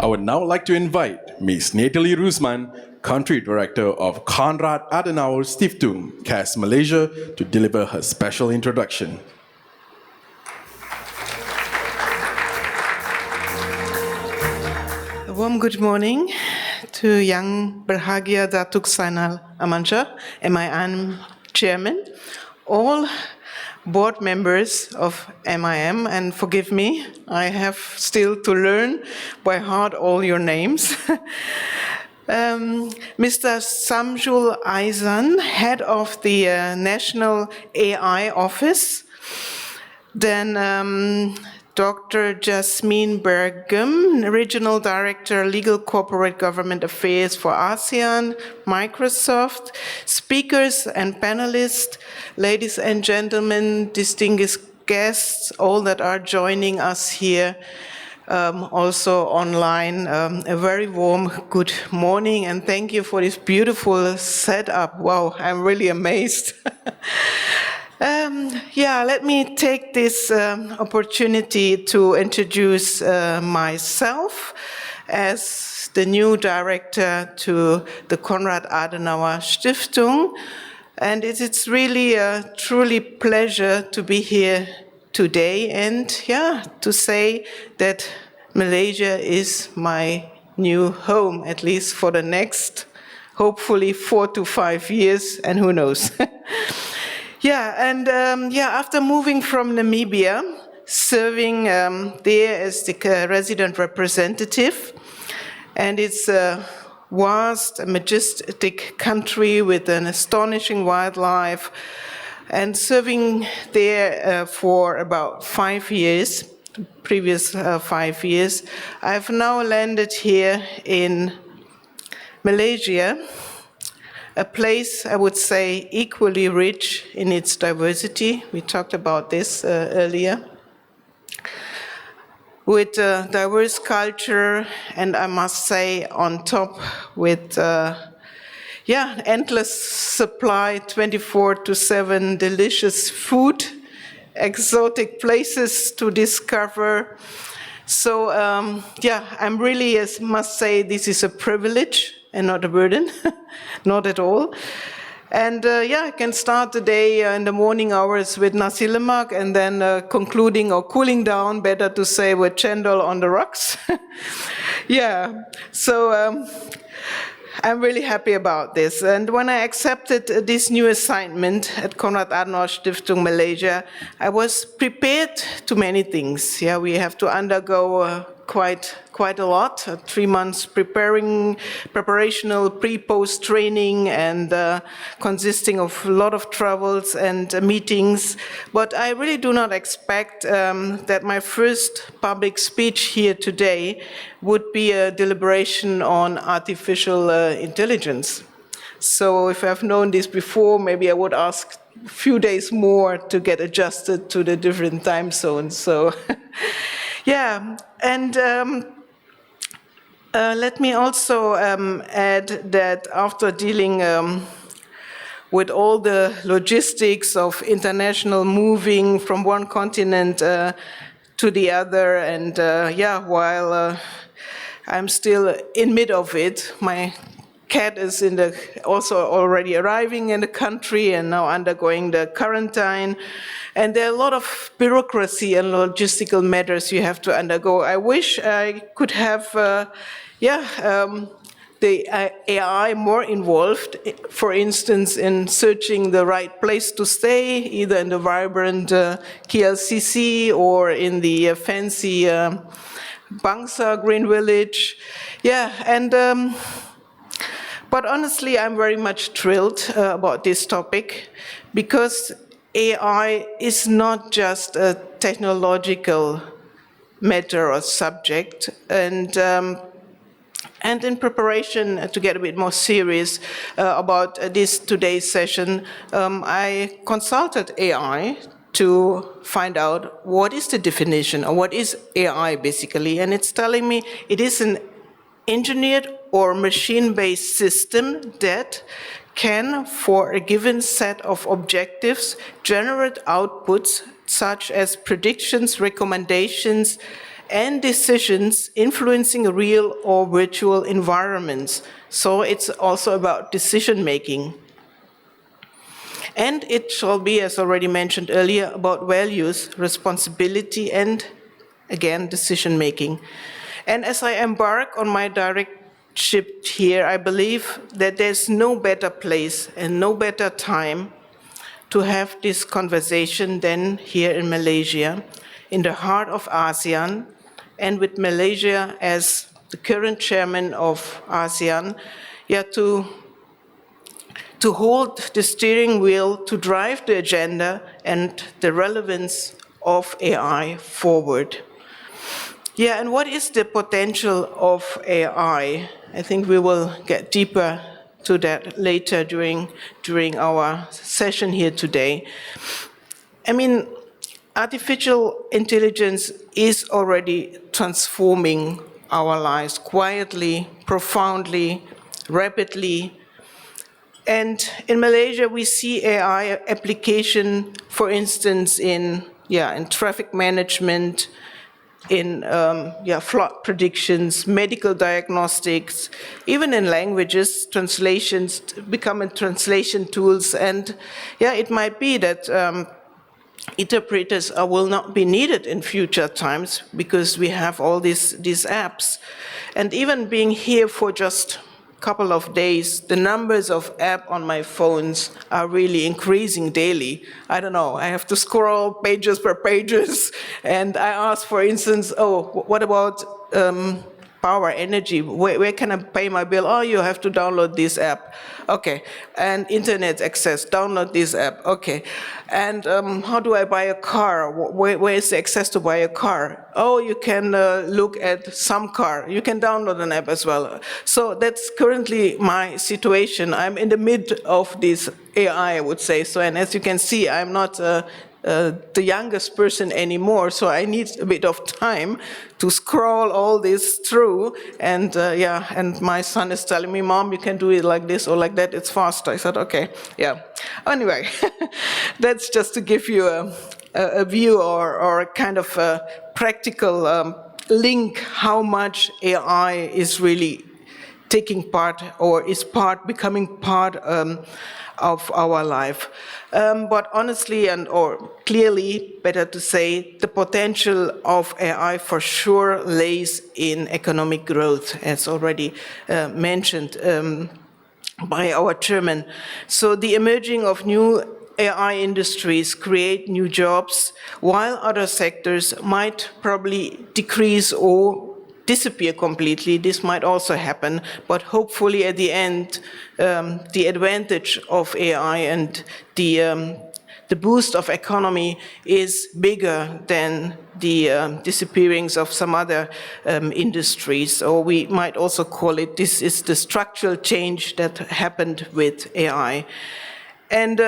I would now like to invite Ms. Natalie Russmann, Country Director of Konrad-Adenauer-Stiftung, CAS Malaysia, to deliver her special introduction. A warm good morning to Yang Berhagia Datuk Zainal Amansyah, MIM Chairman, all board members of MIM, and forgive me, I have still to learn by heart all your names. Mr. Samjul Aizan, head of the National AI Office, then Dr. Jasmine Bergum, Regional Director, Legal Corporate Government Affairs for ASEAN, Microsoft, speakers and panelists, ladies and gentlemen, distinguished guests, all that are joining us here, also online, a very warm good morning, and thank you for this beautiful setup. Wow, I'm really amazed. Let me take this opportunity to introduce myself as the new director to the Konrad-Adenauer-Stiftung. And it's really a truly pleasure to be here today and to say that Malaysia is my new home, at least for the next, hopefully 4 to 5 years, and who knows. After moving from Namibia, serving there as the resident representative, and it's a vast, majestic country with an astonishing wildlife, and serving there for about 5 years, previous 5 years, I've now landed here in Malaysia, a place, I would say, equally rich in its diversity. We talked about this earlier. With a diverse culture, and I must say, on top with endless supply, 24/7 delicious food, exotic places to discover. So, I'm really, must say, this is a privilege and not a burden, not at all. And I can start the day in the morning hours with nasi lemak, and then concluding or cooling down, better to say, with chendol on the rocks. I'm really happy about this. And when I accepted this new assignment at Konrad-Adenauer-Stiftung Malaysia, I was prepared to many things. We have to undergo quite a lot, 3 months preparational pre-post training, and consisting of a lot of travels and meetings. But I really do not expect that my first public speech here today would be a deliberation on artificial intelligence. So if I've known this before, maybe I would ask a few days more to get adjusted to the different time zones. So let me also add that after dealing with all the logistics of international moving from one continent to the other, and while I'm still in mid of it, my cat is also already arriving in the country and now undergoing the quarantine. And there are a lot of bureaucracy and logistical matters you have to undergo. I wish I could have the AI more involved, for instance, in searching the right place to stay, either in the vibrant KLCC or in the fancy Bangsa Green Village. But honestly, I'm very much thrilled about this topic, because AI is not just a technological matter or subject. And in preparation to get a bit more serious about this today's session, I consulted AI to find out what is the definition, or what is AI basically. And it's telling me it is an engineered or machine-based system that can, for a given set of objectives, generate outputs such as predictions, recommendations, and decisions influencing real or virtual environments. So it's also about decision making. And it shall be, as already mentioned earlier, about values, responsibility, and again, decision making. And as I embark on my direct ship here, I believe that there's no better place and no better time to have this conversation than here in Malaysia, in the heart of ASEAN, and with Malaysia as the current chairman of ASEAN, to hold the steering wheel, to drive the agenda and the relevance of AI forward. Yeah, and what is the potential of AI? I think we will get deeper to that later during our session here today. I mean, artificial intelligence is already transforming our lives quietly, profoundly, rapidly. And in Malaysia, we see AI application, for instance, in traffic management, in flood predictions, medical diagnostics, even in languages, translations, becoming translation tools. And it might be that interpreters will not be needed in future times because we have all these apps. And even being here for just a couple of days, the numbers of apps on my phones are really increasing daily. I don't know, I have to scroll pages per pages, and I ask, for instance, what about power, energy? Where can I pay my bill? Oh, you have to download this app. Okay. And internet access, download this app. Okay. And how do I buy a car? Where is the access to buy a car? Oh, you can look at some car. You can download an app as well. So that's currently my situation. I'm in the mid of this AI, I would say. So, and as you can see, I'm not the youngest person anymore, so I need a bit of time to scroll all this through. And and my son is telling me, Mom, you can do it like this or like that, it's faster. I said, okay, yeah. Anyway, that's just to give you a view or a kind of a practical link how much AI is really taking part or is becoming part of our life. But honestly or clearly, better to say, the potential of AI for sure lays in economic growth, as already mentioned by our chairman. So the emerging of new AI industries create new jobs, while other sectors might probably decrease or disappear completely. This might also happen, but hopefully at the end, the advantage of AI and the boost of economy is bigger than the disappearings of some other industries, or we might also call it, this is the structural change that happened with AI. And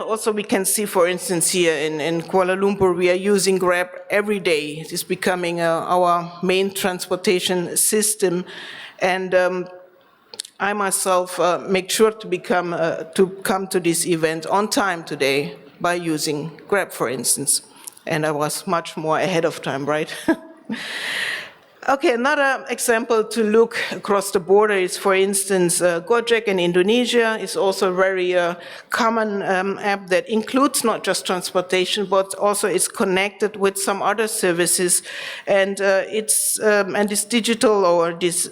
also we can see, for instance, here in Kuala Lumpur, we are using Grab every day. It is becoming our main transportation system. And I myself make sure to come to this event on time today by using Grab, for instance. And I was much more ahead of time, right? Okay, another example to look across the border is, for instance, Gojek in Indonesia is also a very common app that includes not just transportation, but also is connected with some other services. And this digital or this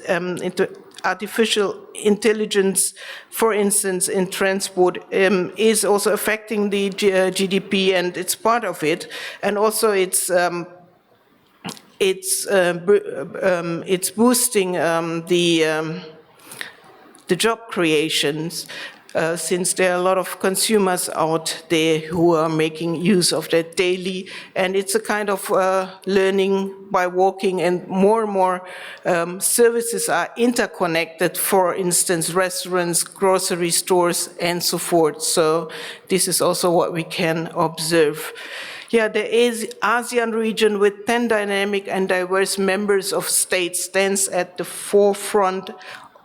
artificial intelligence, for instance, in transport, is also affecting the GDP, and it's part of it. And also it's boosting the job creations, since there are a lot of consumers out there who are making use of that daily, and it's a kind of learning by walking, and more services are interconnected, for instance, restaurants, grocery stores, and so forth. So this is also what we can observe. Yeah, the ASEAN region with 10 dynamic and diverse members of states stands at the forefront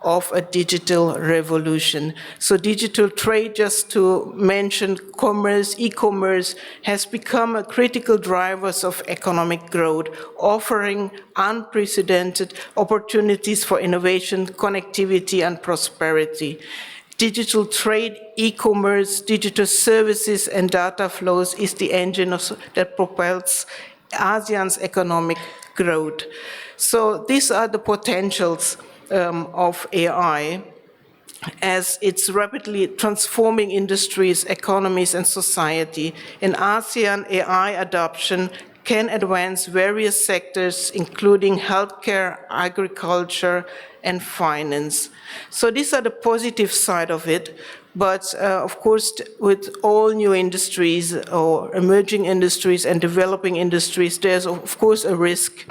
of a digital revolution. So digital trade, just to mention commerce, e-commerce, has become a critical driver of economic growth, offering unprecedented opportunities for innovation, connectivity, and prosperity. Digital trade, e-commerce, digital services, and data flows is the engine that propels ASEAN's economic growth. So these are the potentials of AI as it's rapidly transforming industries, economies, and society. In ASEAN, AI adoption can advance various sectors, including healthcare, agriculture, and finance. So these are the positive side of it. But of course, with all new industries or emerging industries and developing industries, there's of course a risk.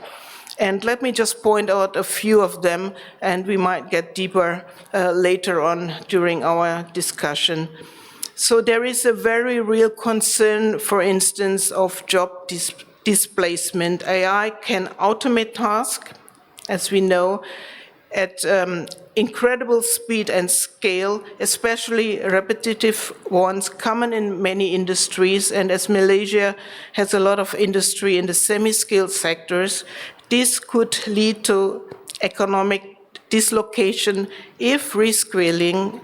And let me just point out a few of them, and we might get deeper later on during our discussion. So there is a very real concern, for instance, of job displacement. AI can automate tasks, as we know, at incredible speed and scale, especially repetitive ones, common in many industries. And as Malaysia has a lot of industry in the semi-skilled sectors, this could lead to economic dislocation if reskilling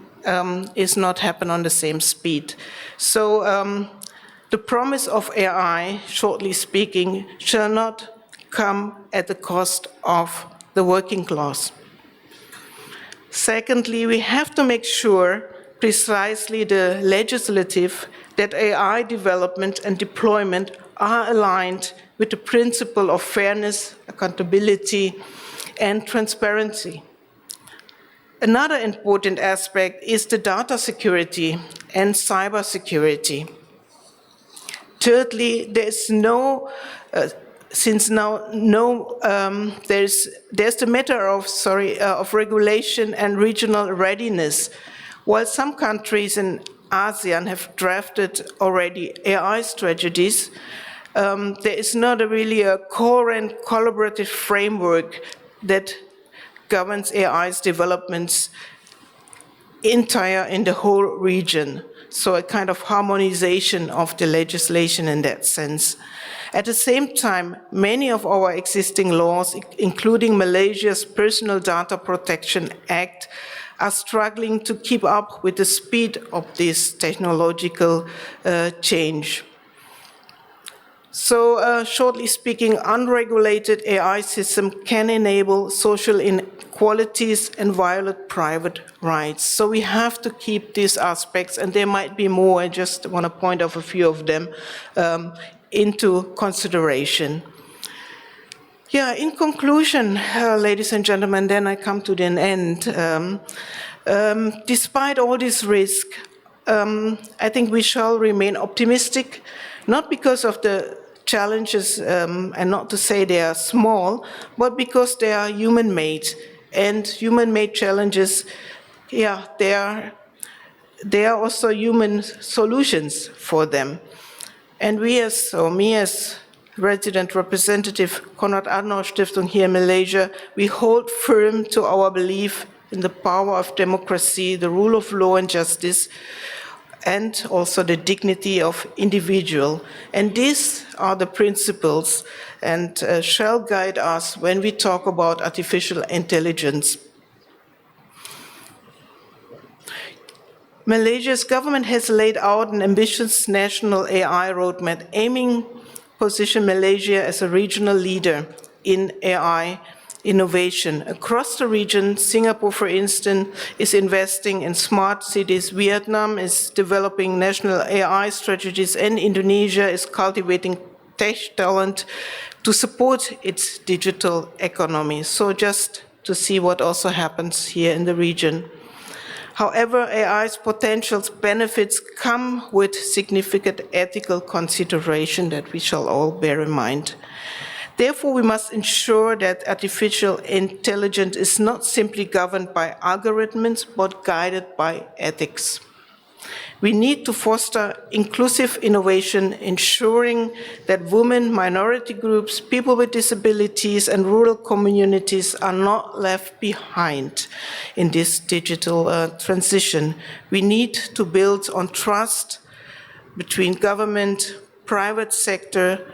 is not happen on the same speed. So the promise of AI, shortly speaking, shall not come at the cost of the working class. Secondly, we have to make sure precisely the legislative that AI development and deployment are aligned with the principle of fairness, accountability, and transparency. Another important aspect is the data security and cybersecurity. Thirdly, there's the matter of regulation and regional readiness. While some countries in ASEAN have drafted already AI strategies, there is not really a coherent collaborative framework that governs AI's developments in the whole region. So a kind of harmonization of the legislation in that sense. At the same time, many of our existing laws, including Malaysia's Personal Data Protection Act, are struggling to keep up with the speed of this technological change. So, shortly speaking, unregulated AI system can enable social inequalities and violate private rights. So we have to keep these aspects, and there might be more, I just want to point out a few of them, into consideration. Yeah, in conclusion, ladies and gentlemen, then I come to the end. Despite all this risk, I think we shall remain optimistic, not because of the challenges, and not to say they are small, but because they are human-made. And human-made challenges, yeah, there are also human solutions for them. And me as resident representative, Konrad-Adenauer-Stiftung here in Malaysia, we hold firm to our belief in the power of democracy, the rule of law and justice, and also the dignity of individual. And these are the principles and shall guide us when we talk about artificial intelligence. Malaysia's government has laid out an ambitious national AI roadmap aiming to position Malaysia as a regional leader in AI innovation. Across the region, Singapore, for instance, is investing in smart cities. Vietnam is developing national AI strategies, and Indonesia is cultivating tech talent to support its digital economy. So just to see what also happens here in the region. However, AI's potential benefits come with significant ethical consideration that we shall all bear in mind. Therefore, we must ensure that artificial intelligence is not simply governed by algorithms, but guided by ethics. We need to foster inclusive innovation, ensuring that women, minority groups, people with disabilities, and rural communities are not left behind in this digital transition. We need to build on trust between government, private sector,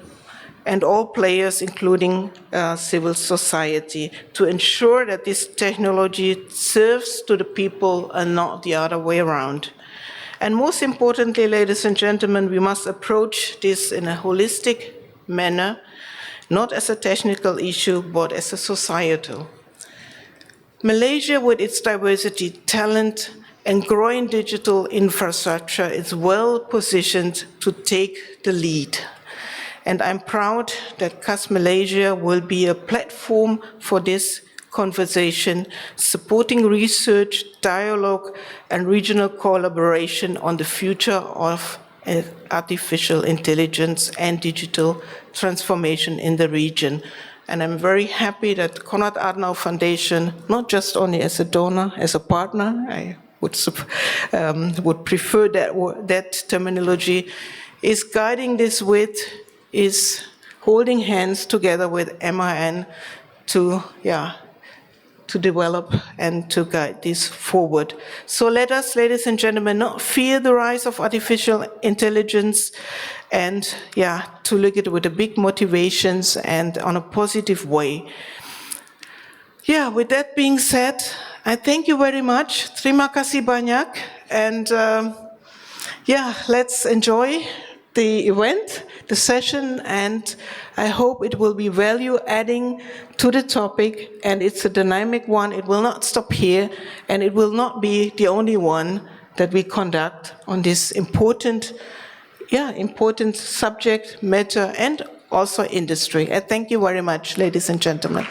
and all players, including civil society, to ensure that this technology serves to the people and not the other way around. And most importantly, ladies and gentlemen, we must approach this in a holistic manner, not as a technical issue, but as a societal. Malaysia, with its diversity, talent, and growing digital infrastructure, is well positioned to take the lead. And I'm proud that CAS Malaysia will be a platform for this conversation, supporting research, dialogue, and regional collaboration on the future of artificial intelligence and digital transformation in the region. And I'm very happy that Konrad-Adenauer Foundation, not just only as a donor, as a partner, I would prefer that terminology, is guiding this with, is holding hands together with MIM to develop and to guide this forward. So let us, ladies and gentlemen, not fear the rise of artificial intelligence, and to look at it with a big motivations and on a positive way. With that being said, I thank you very much. Terima kasih banyak. And let's enjoy the event, the session, and I hope it will be value adding to the topic, and it's a dynamic one. It will not stop here, and it will not be the only one that we conduct on this important subject matter and also industry. I thank you very much, ladies and gentlemen.